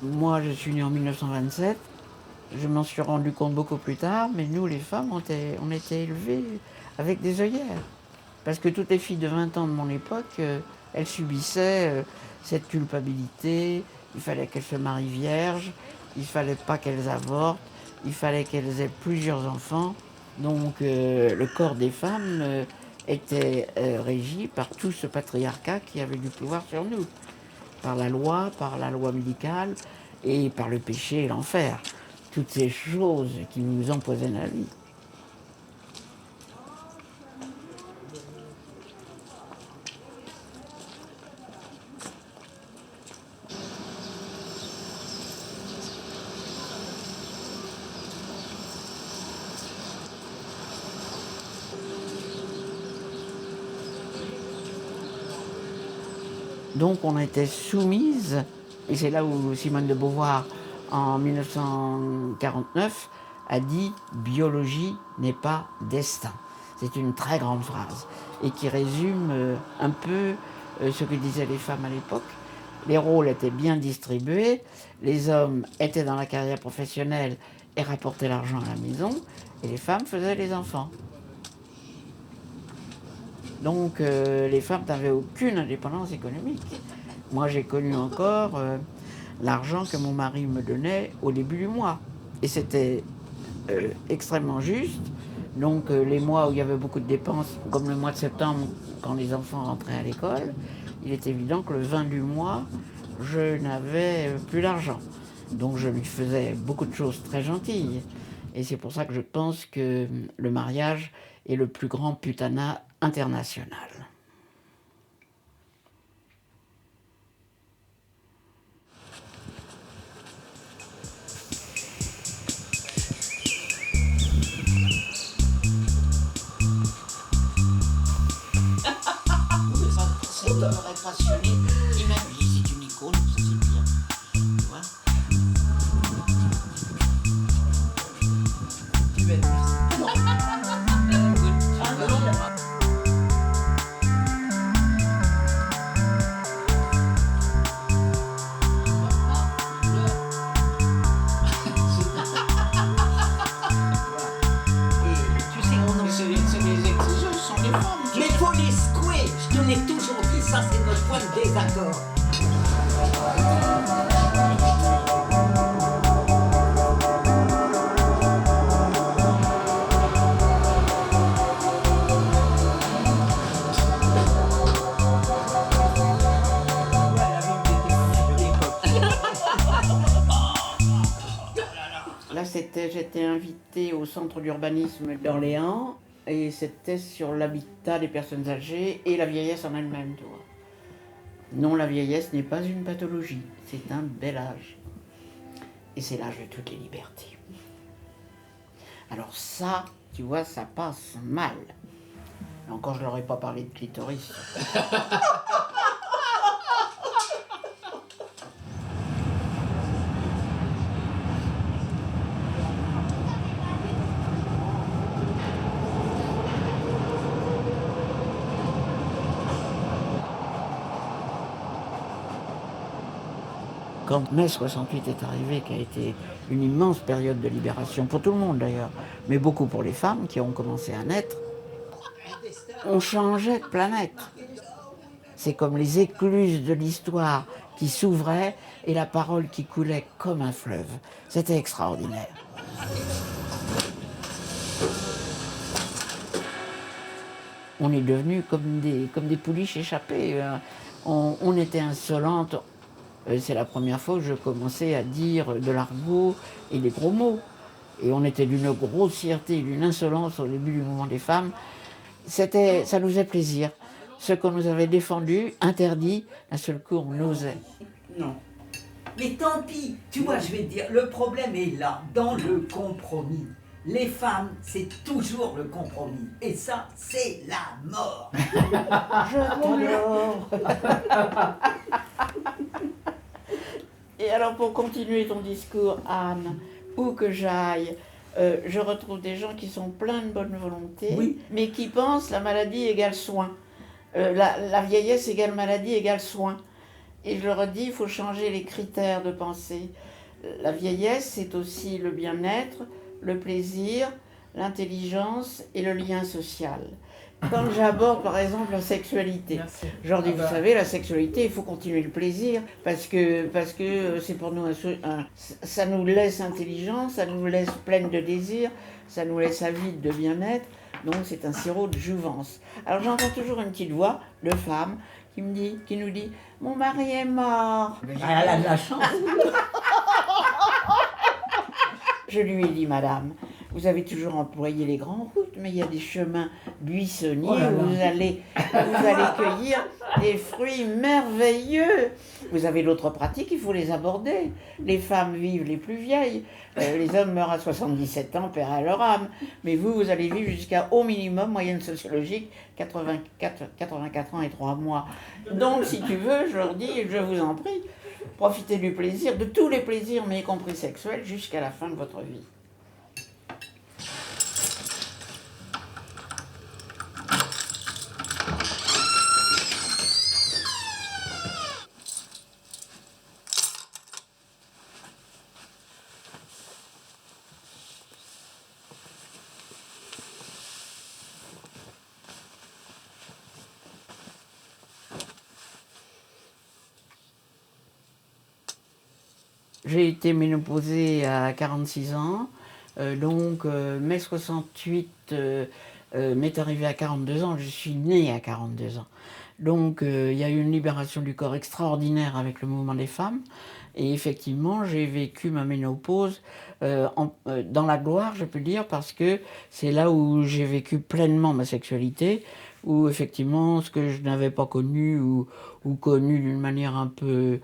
Moi, je suis née en 1927. Je m'en suis rendu compte beaucoup plus tard, mais nous, les femmes, on était élevées avec des œillères. Parce que toutes les filles de 20 ans de mon époque, elles subissaient cette culpabilité. Il fallait qu'elles se marient vierges, il ne fallait pas qu'elles avortent, il fallait qu'elles aient plusieurs enfants. Donc le corps des femmes était régi par tout ce patriarcat qui avait du pouvoir sur nous. Par la loi médicale et par le péché et l'enfer. Toutes ces choses qui nous empoisonnent la vie. Donc on était soumise, et c'est là où Simone de Beauvoir, en 1949, a dit « biologie n'est pas destin ». C'est une très grande phrase, et qui résume un peu ce que disaient les femmes à l'époque. Les rôles étaient bien distribués, les hommes étaient dans la carrière professionnelle et rapportaient l'argent à la maison, et les femmes faisaient les enfants. Donc les femmes n'avaient aucune indépendance économique. Moi, j'ai connu encore l'argent que mon mari me donnait au début du mois. Et c'était extrêmement juste. Donc les mois où il y avait beaucoup de dépenses, comme le mois de septembre, quand les enfants rentraient à l'école, il est évident que le 20 du mois, je n'avais plus d'argent. Donc je lui faisais beaucoup de choses très gentilles. Et c'est pour ça que je pense que le mariage est le plus grand putanat international. Ça m'aurait passionné. Il m'a dit, c'est une icône, ça c'est bien. Tu vois? Tu vas Mais faut les secouer, je te l'ai toujours dit, ça c'est notre point de désaccord. Là, j'étais invitée au centre d'urbanisme d'Orléans et c'était sur l'habitat des personnes âgées et la vieillesse en elle-même, tu vois. Non, la vieillesse n'est pas une pathologie, c'est un bel âge. Et c'est l'âge de toutes les libertés. Alors ça, tu vois, ça passe mal. Et encore, je leur ai pas parlé de clitoris. Quand mai 68 est arrivé, qui a été une immense période de libération, pour tout le monde d'ailleurs, mais beaucoup pour les femmes qui ont commencé à naître, on changeait de planète. C'est comme les écluses de l'histoire qui s'ouvraient et la parole qui coulait comme un fleuve. C'était extraordinaire. On est devenus comme des pouliches échappées. On était insolentes. C'est la première fois que je commençais à dire de l'argot et des gros mots. Et on était d'une grossièreté et d'une insolence au début du mouvement des femmes. Ça nous faisait plaisir. Ce qu'on nous avait défendu, interdit, d'un seul coup on osait. Non. Mais tant pis, tu vois, je vais te dire, le problème est là, dans le compromis. Les femmes, c'est toujours le compromis. Et ça, c'est la mort. Je t'adore. Et alors pour continuer ton discours, Anne, où que j'aille, je retrouve des gens qui sont pleins de bonne volonté, Oui. mais qui pensent la maladie égale soin. La vieillesse égale maladie égale soin. Et je leur dis, il faut changer les critères de pensée. La vieillesse, c'est aussi le bien-être, le plaisir, l'intelligence et le lien social. Quand j'aborde par exemple la sexualité, je leur dis, vous savez, la sexualité, il faut continuer le plaisir parce que c'est pour nous ça nous laisse intelligents, ça nous laisse pleine de désir, ça nous laisse avides de bien-être, donc c'est un sirop de jouvence. Alors j'entends toujours une petite voix de femme qui nous dit, mon mari est mort. Elle a de la chance. Je lui ai dit, madame, vous avez toujours employé les grandes routes, mais il y a des chemins buissonniers où vous allez cueillir des fruits merveilleux. Vous avez d'autres pratiques, il faut les aborder. Les femmes vivent les plus vieilles. Les hommes meurent à 77 ans, père à leur âme. Mais vous allez vivre jusqu'à au minimum, moyenne sociologique, 84 ans et 3 mois. Donc, si tu veux, je leur dis, je vous en prie, profitez du plaisir, de tous les plaisirs, mais y compris sexuels, jusqu'à la fin de votre vie. J'ai été ménopausée à 46 ans, donc mai 68 m'est arrivé à 42 ans, je suis née à 42 ans. Donc il y a eu une libération du corps extraordinaire avec le mouvement des femmes, et effectivement j'ai vécu ma ménopause dans la gloire, je peux dire, parce que c'est là où j'ai vécu pleinement ma sexualité, où effectivement ce que je n'avais pas connu ou connu d'une manière un peu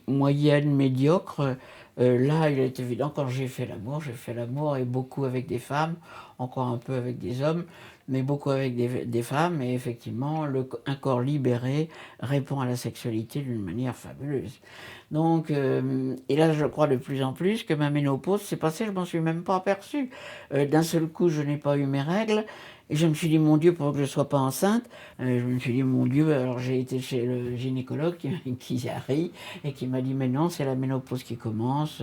moyenne, médiocre. Là, il est évident, quand j'ai fait l'amour et beaucoup avec des femmes, encore un peu avec des hommes, mais beaucoup avec des femmes, et effectivement, un corps libéré répond à la sexualité d'une manière fabuleuse. Donc, et là, je crois de plus en plus que ma ménopause s'est passée, je ne m'en suis même pas aperçue. D'un seul coup, je n'ai pas eu mes règles, et je me suis dit, mon Dieu, pour que je ne sois pas enceinte, je me suis dit, mon Dieu, alors j'ai été chez le gynécologue qui a ri et qui m'a dit, mais non, c'est la ménopause qui commence,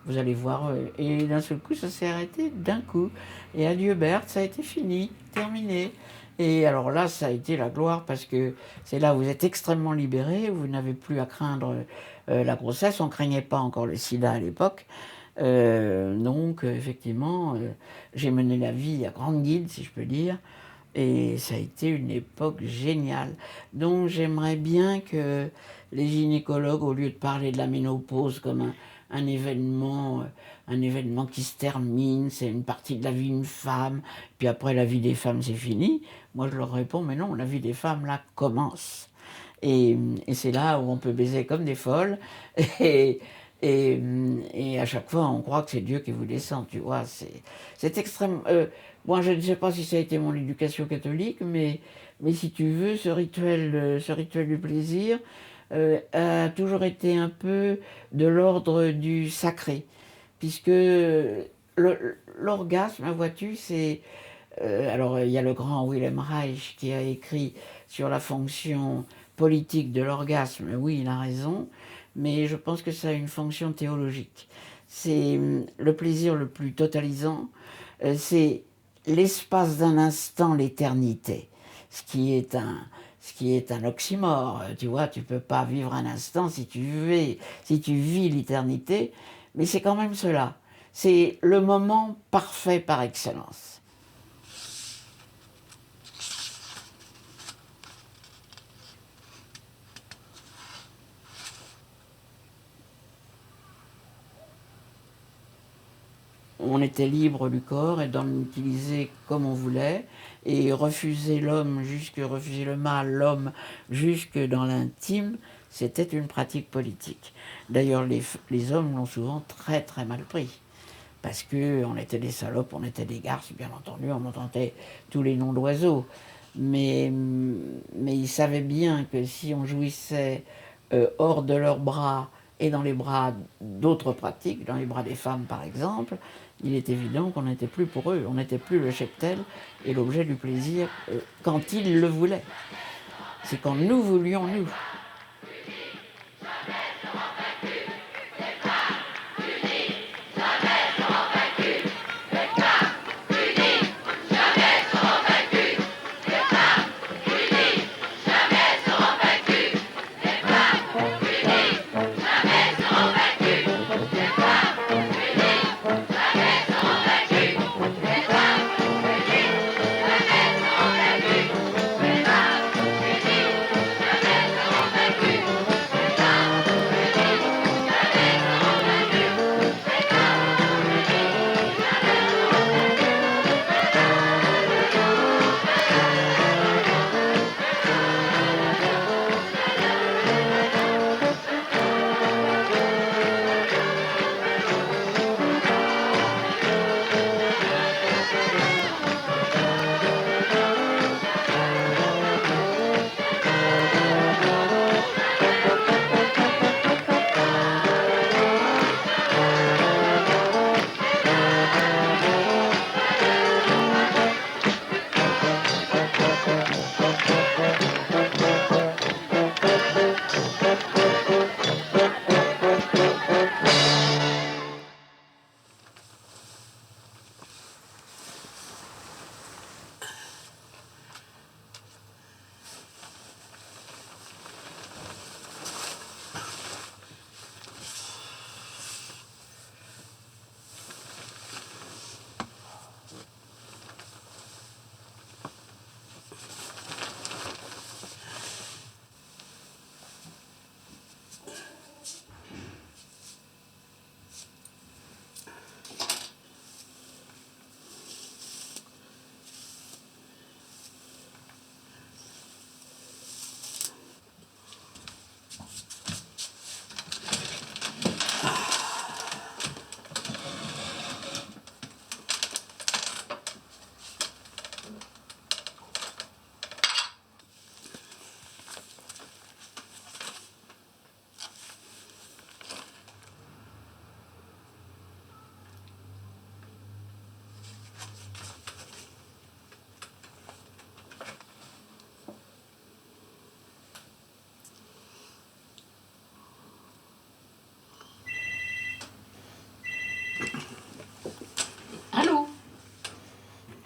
vous allez voir. Et d'un seul coup, ça s'est arrêté d'un coup. Et adieu Berthe, ça a été fini, terminé. Et alors là, ça a été la gloire parce que c'est là où vous êtes extrêmement libéré, vous n'avez plus à craindre la grossesse, on ne craignait pas encore le sida à l'époque. Donc, effectivement, j'ai mené la vie à grande guilde, si je peux dire, et ça a été une époque géniale. Donc, j'aimerais bien que les gynécologues, au lieu de parler de la ménopause comme un événement qui se termine, c'est une partie de la vie d'une femme, puis après la vie des femmes c'est fini, moi je leur réponds, mais non, la vie des femmes là commence. Et c'est là où on peut baiser comme des folles. Et à chaque fois, on croit que c'est Dieu qui vous descend, tu vois. C'est extrême. Moi, je ne sais pas si ça a été mon éducation catholique, mais si tu veux, ce rituel du plaisir a toujours été un peu de l'ordre du sacré. Puisque l'orgasme, vois-tu, c'est... alors, il y a le grand Wilhelm Reich qui a écrit sur la fonction politique de l'orgasme. Oui, il a raison. Mais je pense que ça a une fonction théologique. C'est le plaisir le plus totalisant, c'est l'espace d'un instant, l'éternité, ce qui est un oxymore. Tu vois, tu peux pas vivre un instant si tu vis l'éternité, mais c'est quand même cela. C'est le moment parfait par excellence. On était libre du corps et d'en l'utiliser comme on voulait, et refuser refuser le mâle, l'homme, jusque dans l'intime, c'était une pratique politique. D'ailleurs, les hommes l'ont souvent très très mal pris, parce qu'on était des salopes, on était des garces, bien entendu, on entendait tous les noms d'oiseaux, mais ils savaient bien que si on jouissait hors de leurs bras, et dans les bras d'autres pratiques, dans les bras des femmes par exemple, il est évident qu'on n'était plus pour eux, on n'était plus le cheptel et l'objet du plaisir quand ils le voulaient. C'est quand nous voulions nous.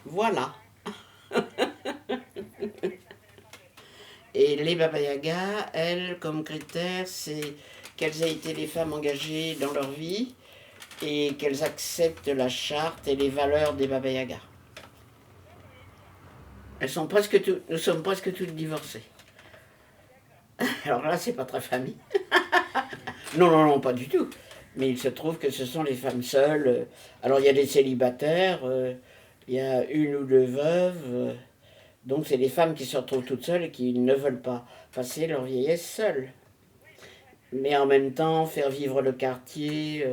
Voilà. Et les Baba Yaga, elles, comme critère, c'est qu'elles aient été des femmes engagées dans leur vie et qu'elles acceptent la charte et les valeurs des Baba Yaga. Nous sommes presque toutes divorcées. Alors là, c'est pas très famille. Non, non, non, pas du tout. Mais il se trouve que ce sont les femmes seules. Alors il y a des célibataires, il y a une ou deux veuves. Donc c'est des femmes qui se retrouvent toutes seules et qui ne veulent pas passer leur vieillesse seules. Mais en même temps, faire vivre le quartier,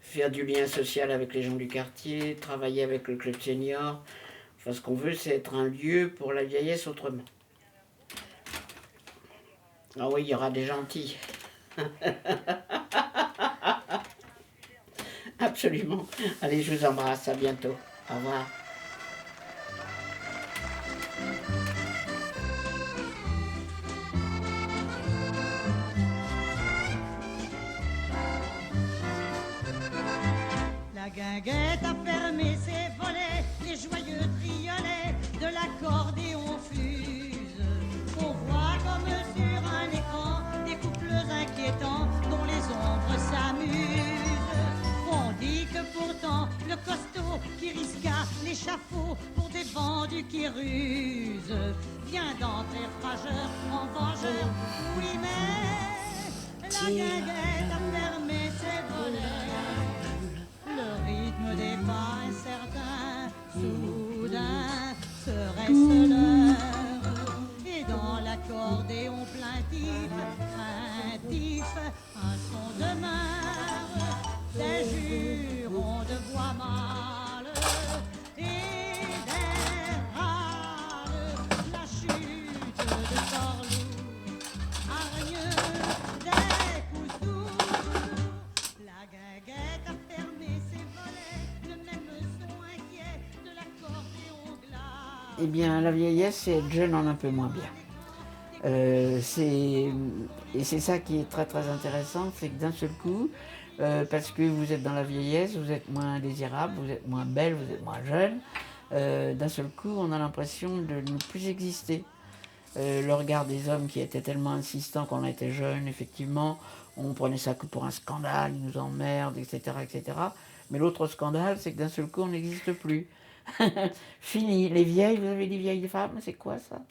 faire du lien social avec les gens du quartier, travailler avec le club senior. Enfin, ce qu'on veut, c'est être un lieu pour la vieillesse autrement. Ah oui, il y aura des gentils. Absolument. Allez, je vous embrasse. À bientôt. Au revoir. La guinguette a fermé ses volets, les joyeux triolets de l'accordéon fusent. On voit comme sur un écran des couples inquiétants dont les ombres s'amusent. On dit que pourtant le costaud qui risqua l'échafaud pour des vendus qui rusent vient d'entrer rageur en vengeur. Oui, mais la guinguette a fermé ses volets. Le rythme des pas incertain, soudain, serait-ce l'heure? Et dans l'accordéon plaintif, craintif, un son demeure, des jurons de voix mâle et des râles, la chute de corps lourd, hargneux, des coups sourds. La guinguette a fermé ses volets, le même son inquiet de l'accordéon glace. Eh bien, la vieillesse, c'est être jeune en un peu moins bien. Et c'est ça qui est très très intéressant, c'est que d'un seul coup, parce que vous êtes dans la vieillesse, vous êtes moins désirable, vous êtes moins belle, vous êtes moins jeune, d'un seul coup, on a l'impression de ne plus exister. Le regard des hommes qui était tellement insistant quand on était jeune, effectivement, on prenait ça que pour un scandale, ils nous emmerdent, etc., etc. Mais l'autre scandale, c'est que d'un seul coup, on n'existe plus. Fini. Les vieilles, vous avez dit vieilles femmes, c'est quoi ça?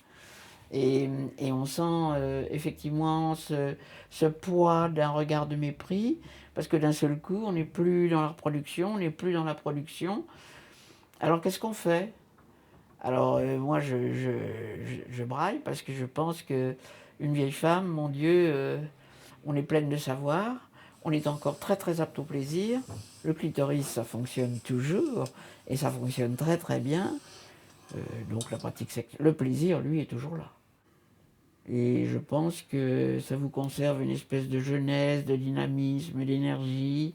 Et on sent effectivement ce poids d'un regard de mépris, parce que d'un seul coup, on n'est plus dans la reproduction, on n'est plus dans la production. Alors qu'est-ce qu'on fait? Alors moi, je braille parce que je pense qu'une vieille femme, mon Dieu, on est pleine de savoir, on est encore très très apte au plaisir. Le clitoris, ça fonctionne toujours et ça fonctionne très très bien. Donc la pratique sexuelle, le plaisir, lui, est toujours là. Et je pense que ça vous conserve une espèce de jeunesse, de dynamisme, d'énergie.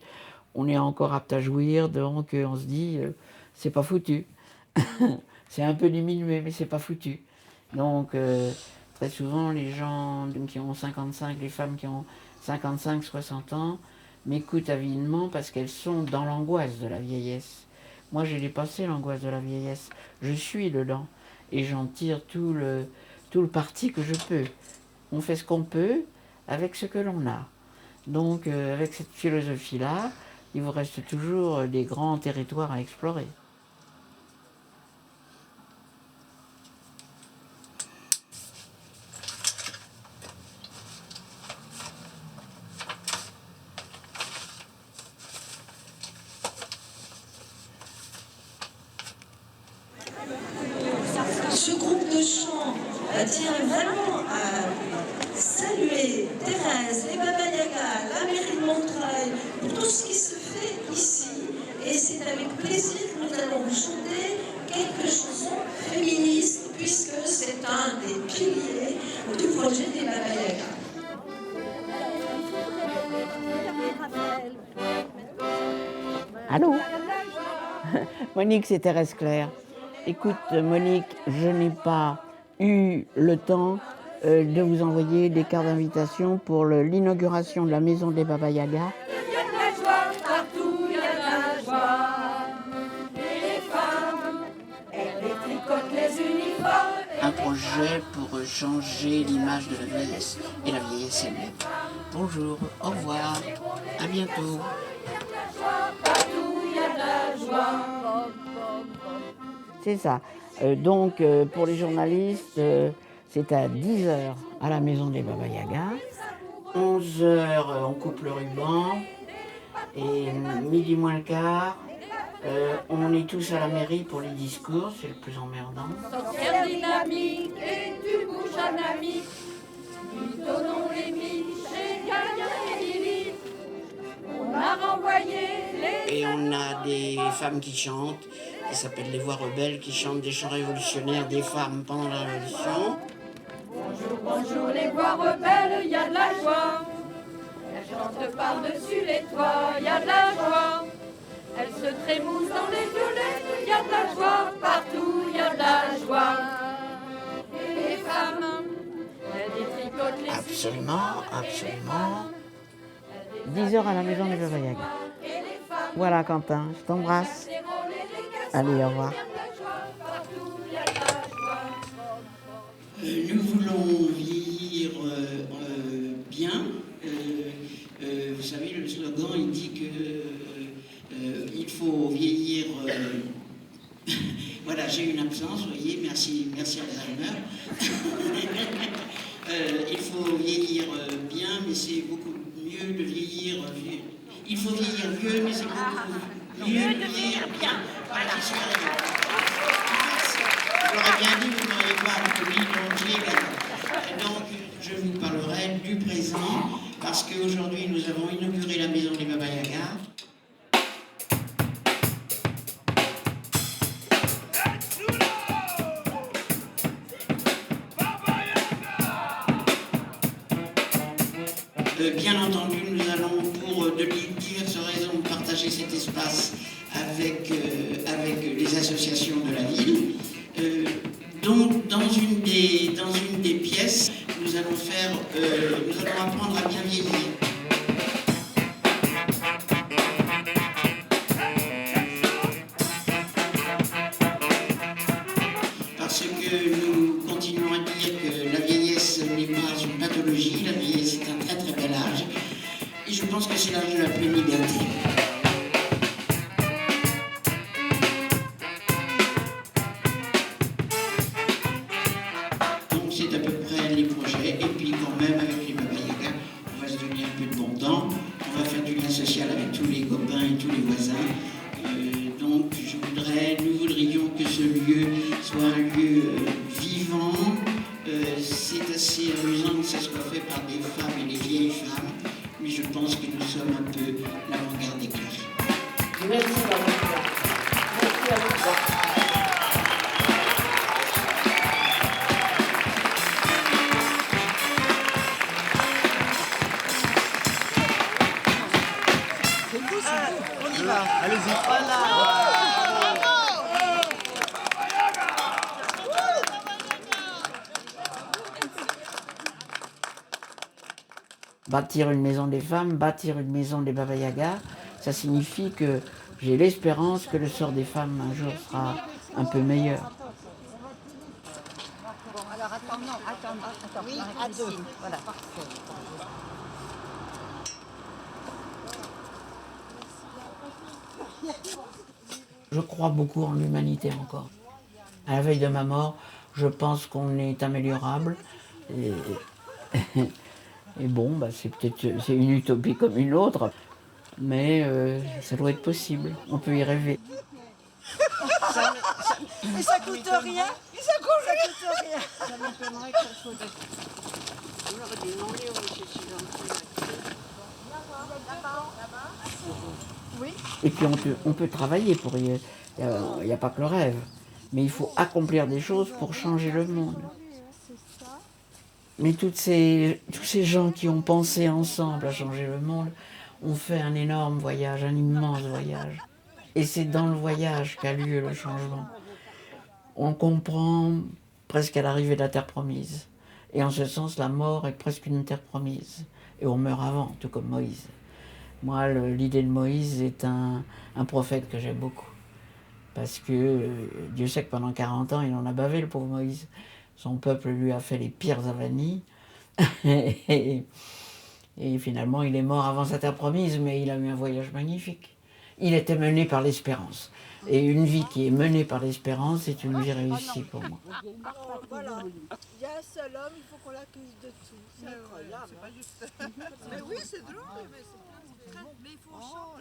On est encore apte à jouir, donc on se dit, c'est pas foutu. C'est un peu diminué, mais c'est pas foutu. Donc, très souvent, les gens qui ont 55, les femmes qui ont 55, 60 ans, m'écoutent avidement parce qu'elles sont dans l'angoisse de la vieillesse. Moi, j'ai dépassé l'angoisse de la vieillesse. Je suis dedans et j'en tire tout le parti que je peux. On fait ce qu'on peut avec ce que l'on a. Donc, avec cette philosophie-là, il vous reste toujours des grands territoires à explorer. Ce groupe de chant tient vraiment à saluer Thérèse, les Baba Yaga, la mairie de Montreuil, pour tout ce qui se fait ici. Et c'est avec plaisir que nous allons vous chanter quelques chansons féministes, puisque c'est un des piliers du projet des Baba Yaga. Allô? Monique, c'est Thérèse Claire. Écoute, Monique, je n'ai pas eu le temps de vous envoyer des cartes d'invitation pour l'inauguration de la maison des Baba Yaga. Il y a de la joie, partout il y a de la joie. Et les femmes, elles les un projet pour changer l'image de la vieillesse. Et la vieillesse elle-même. Bonjour, au revoir, à bientôt. C'est ça. Donc, pour les journalistes, c'est à 10 h à la maison des Baba Yaga. 11 h, on coupe le ruban. Et midi moins le quart, on est tous à la mairie pour les discours, c'est le plus emmerdant. Sorcière dynamique et tu bouges un ami. Nous donnons les miches et Gaïa et Lilith. On a renvoyé les... Et on a des femmes qui chantent, qui s'appellent les Voix Rebelles, qui chantent des chants révolutionnaires des femmes pendant la Révolution. Bonjour, bonjour les voix rebelles, y a de la joie. Elles chantent par-dessus les toits, y a de la joie. Elles se trémoussent dans les violettes, y a de la joie. Partout, y a de la joie. Et les femmes, elles détricotent les... Absolument, absolument. 10 h à la maison des Baba Yaga. Voilà Quentin, je t'embrasse. Allez, au revoir. Nous voulons vieillir bien. Vous savez, le slogan, il dit que il faut vieillir... Voilà, j'ai une absence, vous voyez, merci Alzheimer. Il faut vieillir bien, mais c'est beaucoup mieux de vieillir... Il faut vieillir vieux, mais c'est beaucoup mieux de vieillir bien. Voilà, j'y suis arrivé. Je l'aurais bien dit, vous n'auriez pas reconnu, donc je l'ai gagné. Donc, je vous parlerai du présent, parce qu'aujourd'hui, nous avons inauguré la maison des Baba Yaga. Bien entendu, nous allons, pour de diverses raisons, partager cet espace avec les associations de la ville. Donc, dans une des pièces, nous allons apprendre à bien vieillir. Parce que nous continuons à dire que la vieillesse n'est pas une pathologie, la vieillesse est un très très bel âge. Et je pense que c'est l'âge de la pleine liberté. Donc c'est à peu près les projets. Et puis quand même avec les Baba Yaga, on va se donner un peu de bon temps. On va faire du lien social avec tous les copains et tous les voisins. Donc nous voudrions que ce lieu soit un lieu vivant. C'est assez amusant que ça soit fait par des femmes et des vieilles femmes, mais je pense que nous sommes un peu l'avant-garde des cloches. Merci à vous. Merci à vous. On y va. Allez-y. Voilà. Bâtir une maison des femmes, bâtir une maison des Baba Yaga, ça signifie que j'ai l'espérance que le sort des femmes un jour sera un peu meilleur. Bon, alors attends. Oui, à deux. Voilà. Je crois beaucoup en l'humanité encore. À la veille de ma mort, je pense qu'on est améliorable. Et bon, bah, c'est une utopie comme une autre, mais ça doit être possible. On peut y rêver. Et ça coûte rien. Ça coûte rien. Ça m'étonnerait que ça soit on aurait dû demander au monsieur Sylvain. Oui. Et puis on peut travailler pour y... Il n'y a pas que le rêve. Mais il faut accomplir des choses pour changer le monde. Mais tous ces gens qui ont pensé ensemble à changer le monde ont fait un énorme voyage, un immense voyage. Et c'est dans le voyage qu'a lieu le changement. On comprend presque à l'arrivée de la terre promise. Et en ce sens, la mort est presque une terre promise. Et on meurt avant, tout comme Moïse. Moi, l'idée de Moïse est un prophète que j'aime beaucoup. Parce que Dieu sait que pendant 40 ans, il en a bavé, le pauvre Moïse. son peuple lui a fait les pires avanies. Et finalement, il est mort avant sa terre promise, mais il a eu un voyage magnifique. Il était mené par l'espérance. Et une vie qui est menée par l'espérance, c'est une vie réussie pour moi. Voilà, il y a un seul homme, il faut qu'on l'accuse de tout. C'est incroyable. C'est pas juste. Mais oui, c'est drôle, mais c'est très... Mais il faut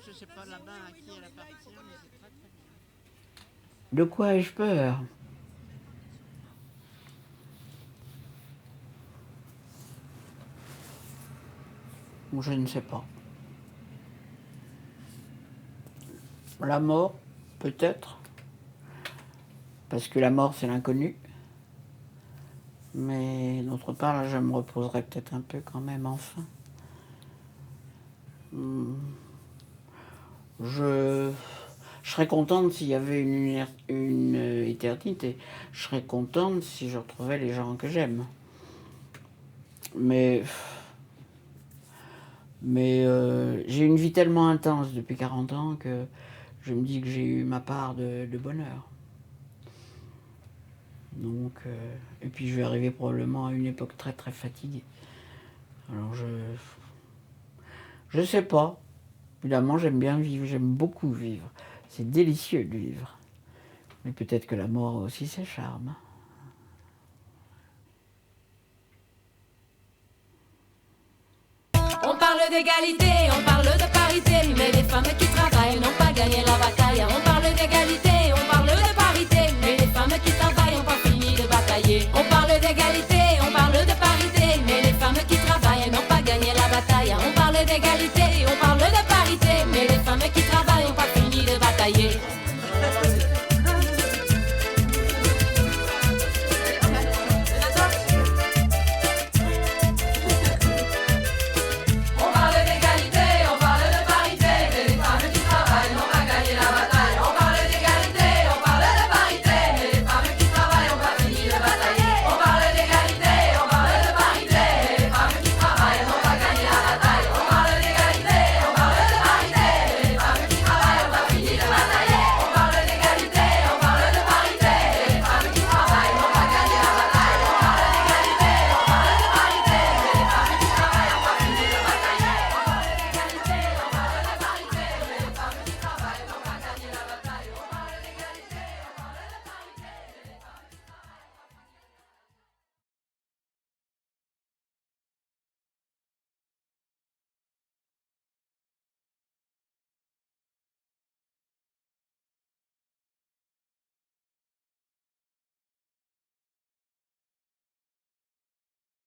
je sais pas là-bas à qui elle appartient, mais c'est très très bien. De quoi ai-je peur? Je ne sais pas. La mort, peut-être, parce que la mort, c'est l'inconnu. Mais d'autre part, là, je me reposerai peut-être un peu quand même, enfin. Je serais contente s'il y avait une éternité. Je serais contente si je retrouvais les gens que j'aime. Mais j'ai une vie tellement intense depuis 40 ans que je me dis que j'ai eu ma part de bonheur. Donc, et puis je vais arriver probablement à une époque très très fatiguée. Alors je sais pas. Évidemment, j'aime bien vivre, j'aime beaucoup vivre. C'est délicieux de vivre. Mais peut-être que la mort a aussi ses charmes. On parle d'égalité, on parle de parité, mais les femmes qui travaillent n'ont pas gagné la bataille. On parle d'égalité, on parle